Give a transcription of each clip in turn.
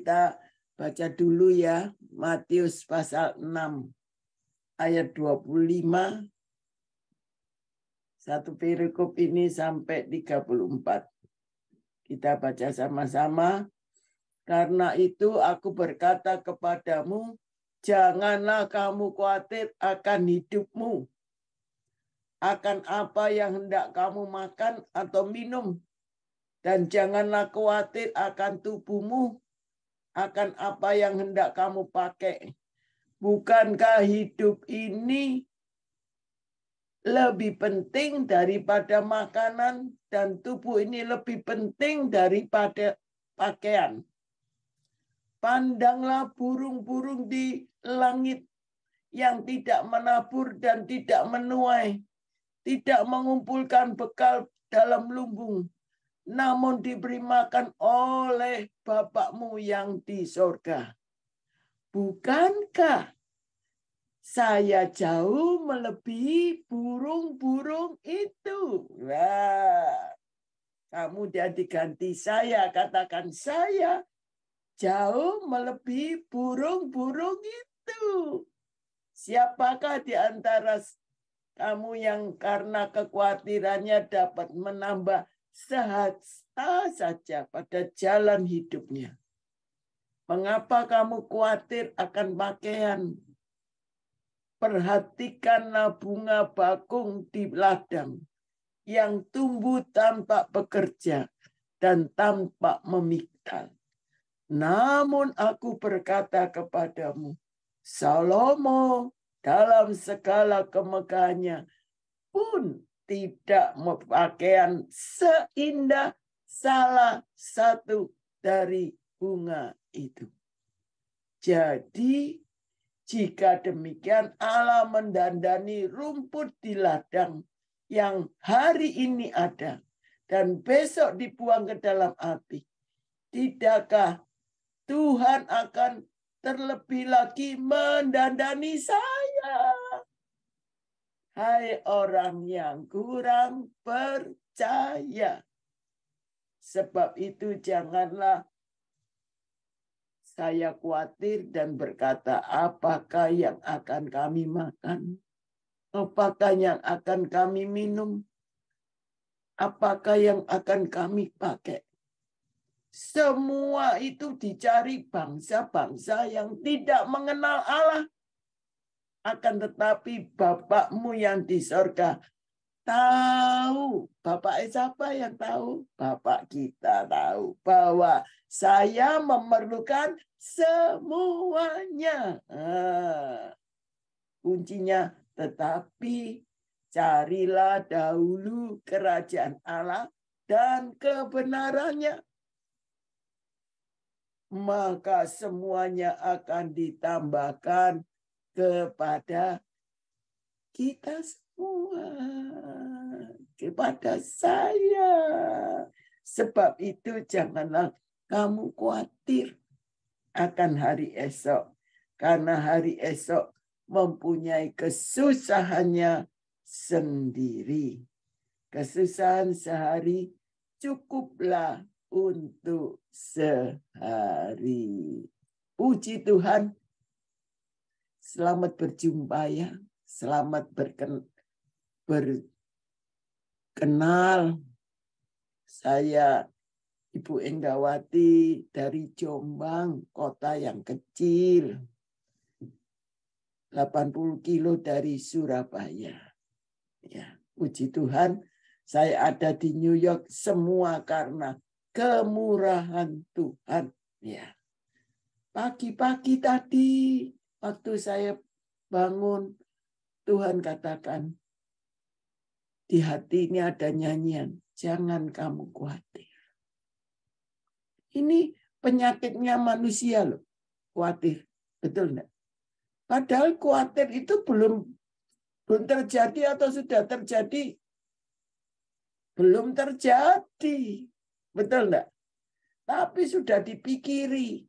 Kita baca dulu ya, Matius pasal 6 ayat 25. Satu perikop ini sampai 34. Kita baca sama-sama. Karena itu aku berkata kepadamu, janganlah kamu khawatir akan hidupmu, akan apa yang hendak kamu makan atau minum. Dan janganlah khawatir akan tubuhmu, akan apa yang hendak kamu pakai. Bukankah hidup ini lebih penting daripada makanan, dan tubuh ini lebih penting daripada pakaian? Pandanglah burung-burung di langit yang tidak menabur dan tidak menuai, tidak mengumpulkan bekal dalam lumbung, namun diberi makan oleh Bapakmu yang di sorga. Bukankah saya jauh melebihi burung-burung itu? Wah, kamu dia diganti saya, katakan saya jauh melebihi burung-burung itu. Siapakah di antara kamu yang karena kekhawatirannya dapat menambah sehasta saja pada jalan hidupnya? Mengapa kamu khawatir akan pakaian? Perhatikanlah bunga bakung di ladang yang tumbuh tanpa bekerja dan tanpa memiktal. Namun aku berkata kepadamu, Salomo dalam segala kemegahannya pun tidak berpakaian seindah salah satu dari bunga itu. Jadi jika demikian Allah mendandani rumput di ladang yang hari ini ada dan besok dibuang ke dalam api. Tidakkah Tuhan akan terlebih lagi mendandani saya? Hai orang yang kurang percaya. Sebab itu janganlah saya khawatir dan berkata, apakah yang akan kami makan? Apakah yang akan kami minum? Apakah yang akan kami pakai? Semua itu dicari bangsa-bangsa yang tidak mengenal Allah. Akan tetapi Bapakmu yang di sorga tahu. Bapak siapa yang tahu? Bapak kita tahu bahwa saya memerlukan semuanya. Kuncinya, tetapi carilah dahulu kerajaan Allah dan kebenarannya, maka semuanya akan ditambahkan kepada kita semua, kepada saya. Sebab itu janganlah kamu khawatir akan hari esok, karena hari esok mempunyai kesusahannya sendiri. Kesusahan sehari cukuplah untuk sehari. Puji Tuhan. Selamat berjumpa ya. Selamat berkenal. Saya Ibu Enggawati dari Jombang, kota yang kecil. 80 kilo dari Surabaya. Ya, puji Tuhan, saya ada di New York semua karena kemurahan Tuhan. Ya. Pagi-pagi tadi waktu saya bangun, Tuhan katakan, di hati ini ada nyanyian, jangan kamu khawatir. Ini penyakitnya manusia loh, khawatir. Betul enggak? Padahal khawatir itu belum terjadi atau sudah terjadi? Belum terjadi. Betul enggak? Tapi sudah dipikiri.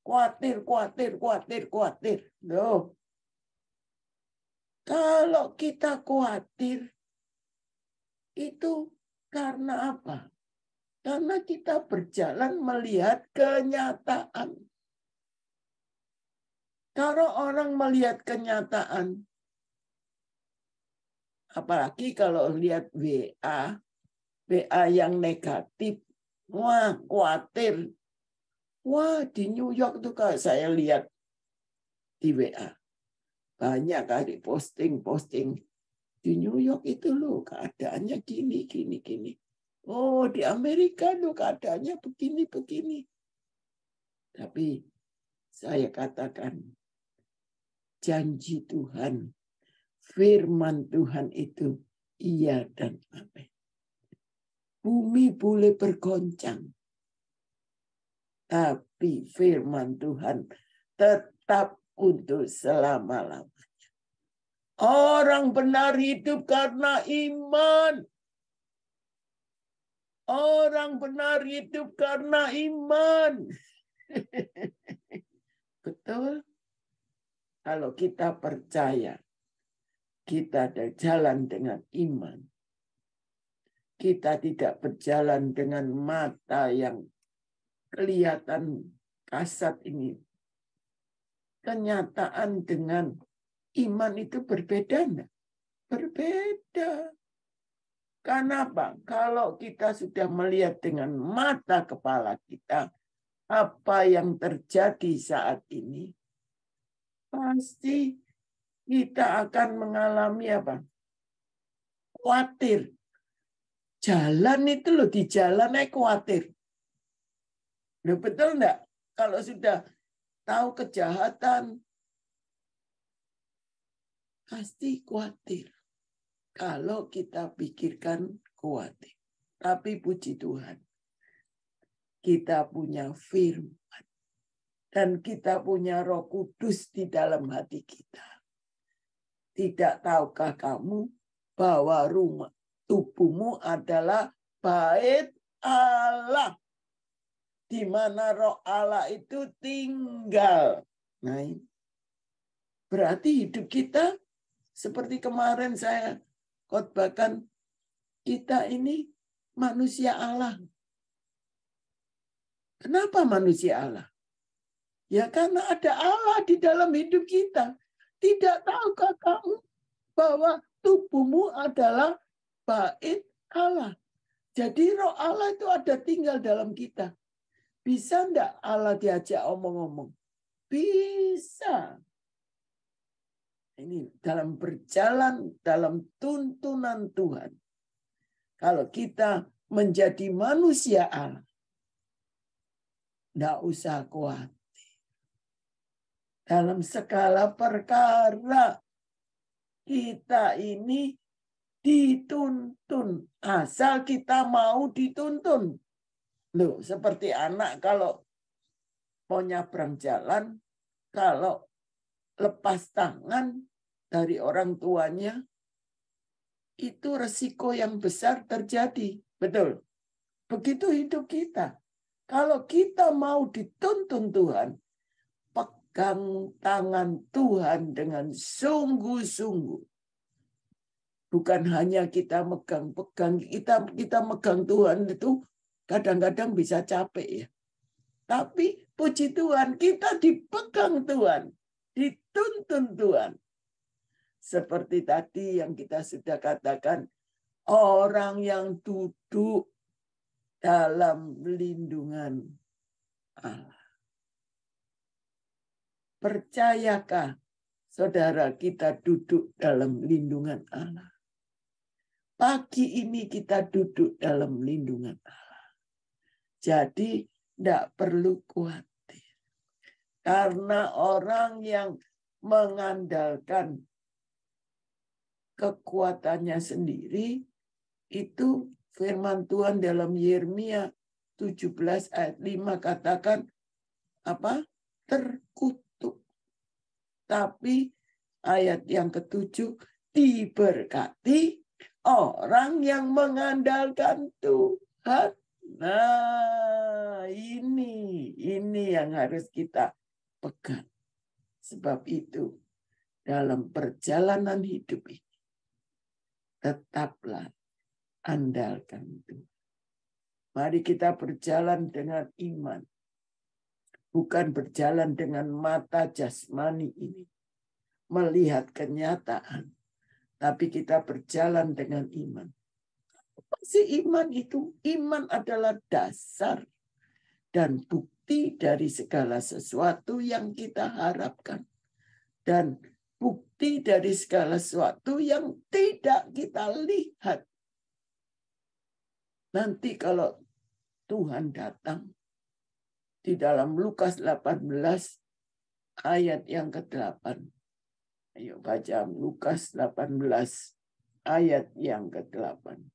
Khawatir. Loh. Kalau kita khawatir, itu karena apa? Karena kita berjalan melihat kenyataan. Kalau orang melihat kenyataan, apalagi kalau lihat WA yang negatif, wah khawatir. Wah di New York tuh kalau saya lihat di WA, banyak kali posting di New York itu loh keadaannya gini. Oh di Amerika loh keadaannya begini. Tapi saya katakan janji Tuhan, firman Tuhan itu iya dan amin. Bumi boleh bergoncang, tapi firman Tuhan tetap untuk selama-lamanya. Orang benar hidup karena iman. Orang benar hidup karena iman. Betul? Kalau kita percaya, kita ada jalan dengan iman. Kita tidak berjalan dengan mata yang kelihatan kasat ini. Kenyataan dengan iman itu berbeda enggak? Berbeda. Kenapa? Kalau kita sudah melihat dengan mata kepala kita, apa yang terjadi saat ini, pasti kita akan mengalami apa? Khawatir. Jalan itu loh, di jalan khawatir. Loh, betul enggak? Kalau sudah tahu kejahatan, pasti khawatir. Kalau kita pikirkan khawatir. Tapi puji Tuhan, kita punya firman. Dan kita punya Roh Kudus di dalam hati kita. Tidak tahukah kamu bahwa rumah tubuhmu adalah bait Allah, di mana Roh Allah itu tinggal. Nah, berarti hidup kita seperti kemarin saya khotbahkan, kita ini manusia Allah. Kenapa manusia Allah? Ya karena ada Allah di dalam hidup kita. Tidak tahukah kamu bahwa tubuhmu adalah bait Allah. Jadi Roh Allah itu ada tinggal dalam kita. Bisa enggak Allah diajak omong-omong? Bisa. Ini dalam berjalan dalam tuntunan Tuhan. Kalau kita menjadi manusia Allah, enggak usah khawatir. Dalam segala perkara kita ini dituntun. Asal kita mau dituntun. Loh, seperti anak kalau mau nyabrang jalan, kalau lepas tangan dari orang tuanya, itu resiko yang besar terjadi. Betul. Begitu hidup kita. Kalau kita mau dituntun Tuhan, pegang tangan Tuhan dengan sungguh-sungguh. Bukan hanya kita megang-pegang, kita megang Tuhan itu kadang-kadang bisa capek ya. Tapi puji Tuhan, kita dipegang Tuhan, dituntun Tuhan. Seperti tadi yang kita sudah katakan, orang yang duduk dalam lindungan Allah. Percayakah saudara kita duduk dalam lindungan Allah? Pagi ini kita duduk dalam lindungan Allah. Jadi tidak perlu khawatir. Karena orang yang mengandalkan kekuatannya sendiri, itu firman Tuhan dalam Yeremia 17 ayat 5 katakan apa? Terkutuk. Tapi ayat yang ke-7, diberkati orang yang mengandalkan Tuhan. Nah, ini yang harus kita pegang. Sebab itu, dalam perjalanan hidup ini, tetaplah andalkan Tuhan. Mari kita berjalan dengan iman. Bukan berjalan dengan mata jasmani ini. Melihat kenyataan. Tapi kita berjalan dengan iman. Apa sih iman itu? Iman adalah dasar dan bukti dari segala sesuatu yang kita harapkan. Dan bukti dari segala sesuatu yang tidak kita lihat. Nanti kalau Tuhan datang di dalam Lukas 18 ayat yang ke-8. Ayo baca Lukas 18 ayat yang ke-8.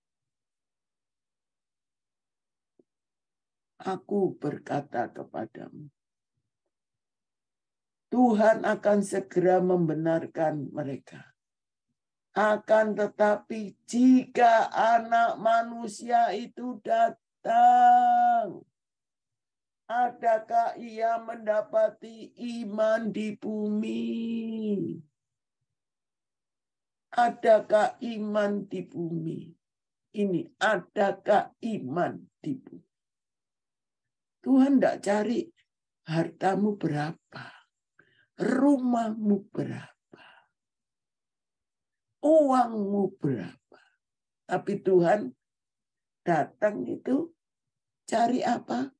Aku berkata kepadamu, Tuhan akan segera membenarkan mereka. Akan tetapi jika Anak Manusia itu datang, adakah ia mendapati iman di bumi? Adakah iman di bumi? Ini, adakah iman di bumi? Tuhan tidak cari hartamu berapa, rumahmu berapa, uangmu berapa. Tapi Tuhan datang itu cari apa?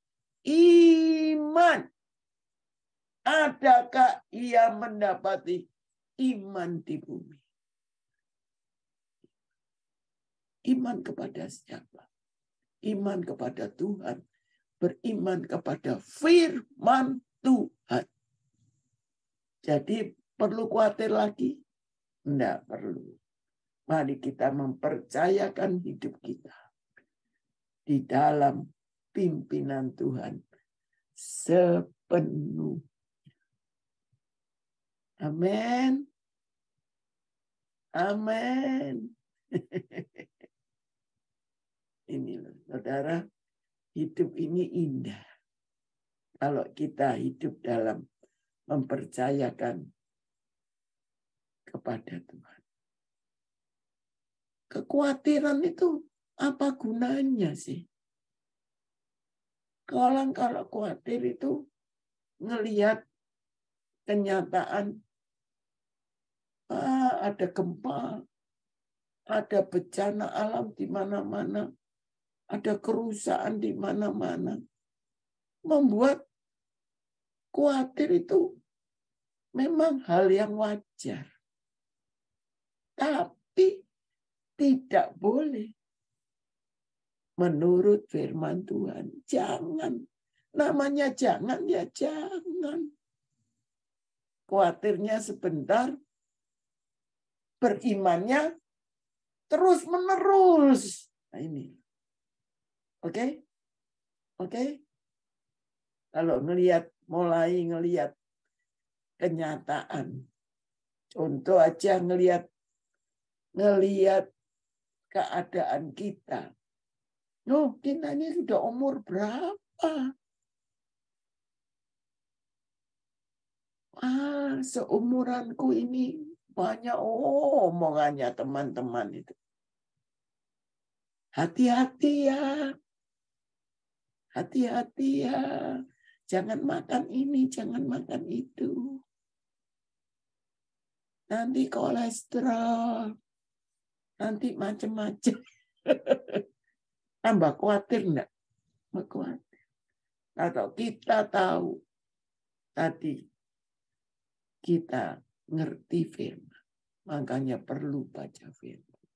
Iman. Adakah ia mendapati iman di bumi? Iman kepada siapa? Iman kepada Tuhan. Beriman kepada firman Tuhan. Jadi perlu khawatir lagi? Tidak perlu. Mari kita mempercayakan hidup kita di dalam pimpinan Tuhan sepenuhnya. Amin. Amin. Ini loh, saudara, hidup ini indah. Kalau kita hidup dalam mempercayakan kepada Tuhan. Kekhawatiran itu apa gunanya sih? Kalau khawatir itu ngelihat kenyataan, ada gempa, ada bencana alam di mana-mana, ada kerusakan di mana-mana. Membuat khawatir itu memang hal yang wajar. Tapi tidak boleh. Menurut firman Tuhan, jangan. Namanya jangan, ya jangan. Khawatirnya sebentar, berimannya terus-menerus. Nah ini. Oke? Oke? Kalau mulai ngelihat kenyataan. Contoh aja ngelihat keadaan kita. Oh, kita ini sudah umur berapa? Seumuranku ini banyak omongannya teman-teman itu. Hati-hati ya. Hati-hati ya. Jangan makan ini, jangan makan itu. Nanti kolesterol. Nanti macam-macam. Tambah khawatir enggak? Khawatir. Kalau kita tahu tadi kita ngerti firman, makanya perlu baca firman.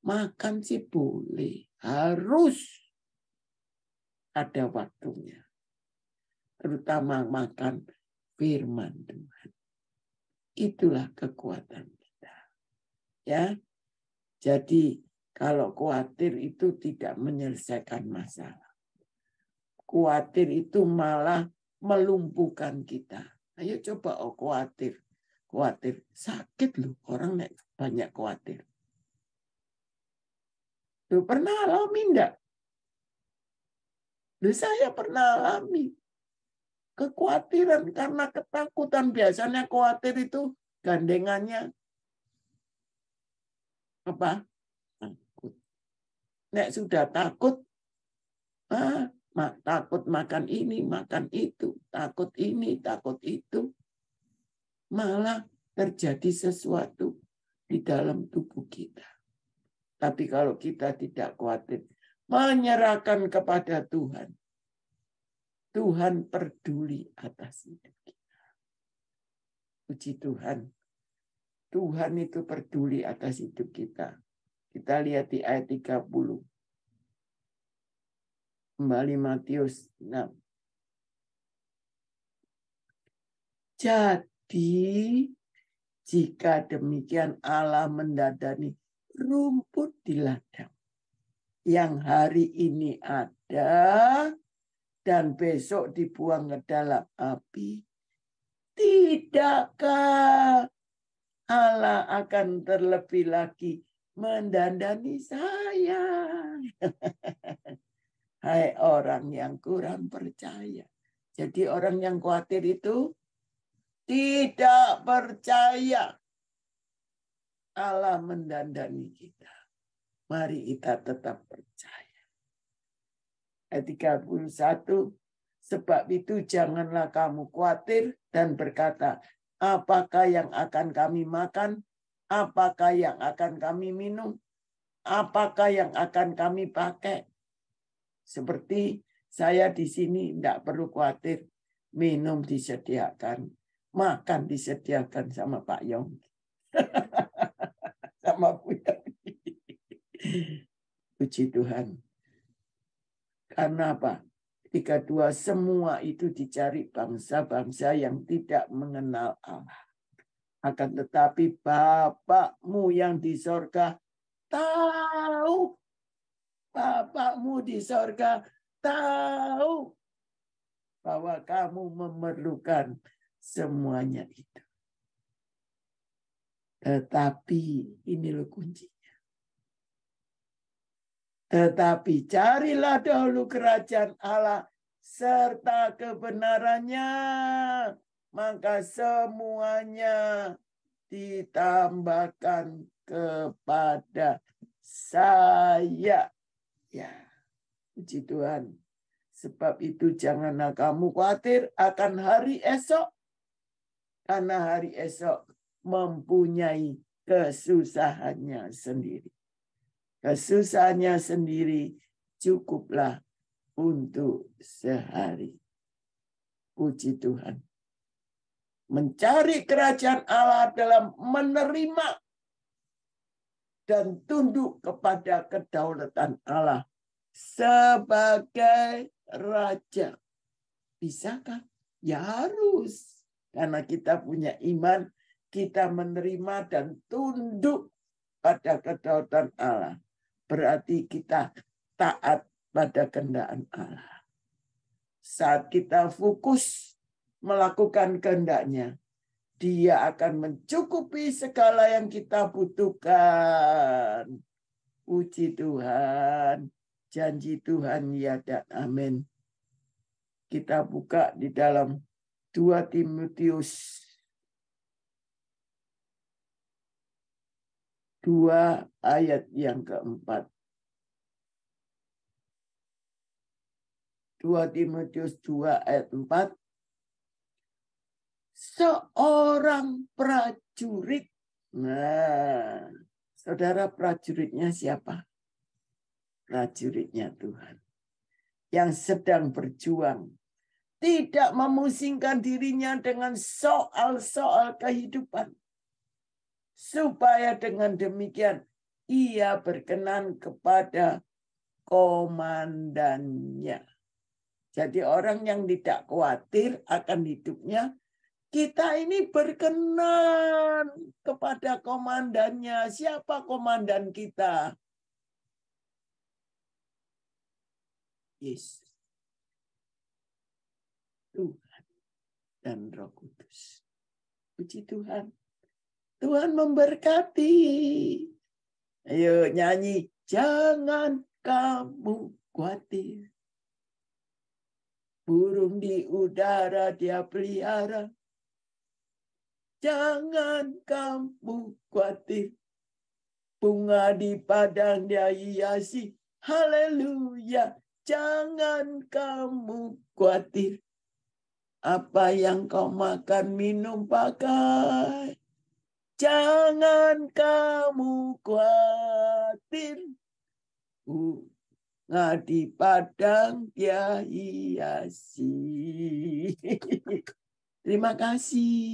Makan sih boleh, harus ada waktunya. Terutama makan firman Tuhan. Itulah kekuatan kita. Ya. Jadi kalau khawatir itu tidak menyelesaikan masalah. Khawatir itu malah melumpuhkan kita. Ayo coba khawatir. Khawatir sakit loh orang banyak khawatir. Loh, pernah alami enggak? Loh, saya pernah alami. Kekhawatiran karena ketakutan. Biasanya khawatir itu gandengannya apa? Takut. Nek sudah takut, Takut makan ini, makan itu, takut ini, takut itu. Malah terjadi sesuatu di dalam tubuh kita. Tapi kalau kita tidak khawatir, menyerahkan kepada Tuhan, Tuhan peduli atas hidup kita. Puji Tuhan. Tuhan itu peduli atas hidup kita. Kita lihat di ayat 30. Kembali Matius 6. Jadi, jika demikian Allah mendadani rumput di ladang yang hari ini ada dan besok dibuang ke dalam api, tidakkah Allah akan terlebih lagi mendandani saya? Hai orang yang kurang percaya. Jadi orang yang khawatir itu tidak percaya Allah mendandani kita. Mari kita tetap percaya. Ayat 31, sebab itu janganlah kamu khawatir dan berkata, apakah yang akan kami makan? Apakah yang akan kami minum? Apakah yang akan kami pakai? Seperti saya di sini tidak perlu khawatir. Minum disediakan. Makan disediakan sama Pak Yong. Sama Bu Yonggi. Puji Tuhan. Karena apa? 32 semua itu dicari bangsa-bangsa yang tidak mengenal Allah. Akan tetapi Bapakmu yang di sorga tahu. Bapakmu di sorga tahu bahwa kamu memerlukan semuanya itu. Tetapi ini loh kuncinya. Tetapi carilah dahulu kerajaan Allah serta kebenarannya, maka semuanya ditambahkan kepada saya. Ya, puji Tuhan. Sebab itu janganlah kamu khawatir akan hari esok, karena hari esok mempunyai kesusahannya sendiri. Kesusahannya sendiri cukuplah untuk sehari. Puji Tuhan. Mencari kerajaan Allah dalam menerima dan tunduk kepada kedaulatan Allah sebagai Raja. Bisakah? Ya harus. Karena kita punya iman, kita menerima dan tunduk pada kedaulatan Allah. Berarti kita taat pada kehendak Allah. Saat kita fokus melakukan kehendaknya, Dia akan mencukupi segala yang kita butuhkan. Puji Tuhan. Janji Tuhan ya dan amin. Kita buka di dalam 2 Timotius 2 ayat yang keempat. 2 Timotius 2 ayat 4. Seorang prajurit. Nah, saudara prajuritnya siapa? Prajuritnya Tuhan. Yang sedang berjuang. Tidak memusingkan dirinya dengan soal-soal kehidupan. Supaya dengan demikian ia berkenan kepada komandannya. Jadi orang yang tidak khawatir akan hidupnya, kita ini berkenan kepada komandannya. Siapa komandan kita? Yesus. Tuhan dan Roh Kudus. Puji Tuhan. Tuhan memberkati. Ayo nyanyi. Jangan kamu khawatir. Burung di udara Dia pelihara. Jangan kamu khawatir. Bunga di padang Dia hiasi. Haleluya. Jangan kamu khawatir. Apa yang kau makan, minum, pakai. Jangan kamu khawatir. Bunga di padang dia hiasi. Terima kasih.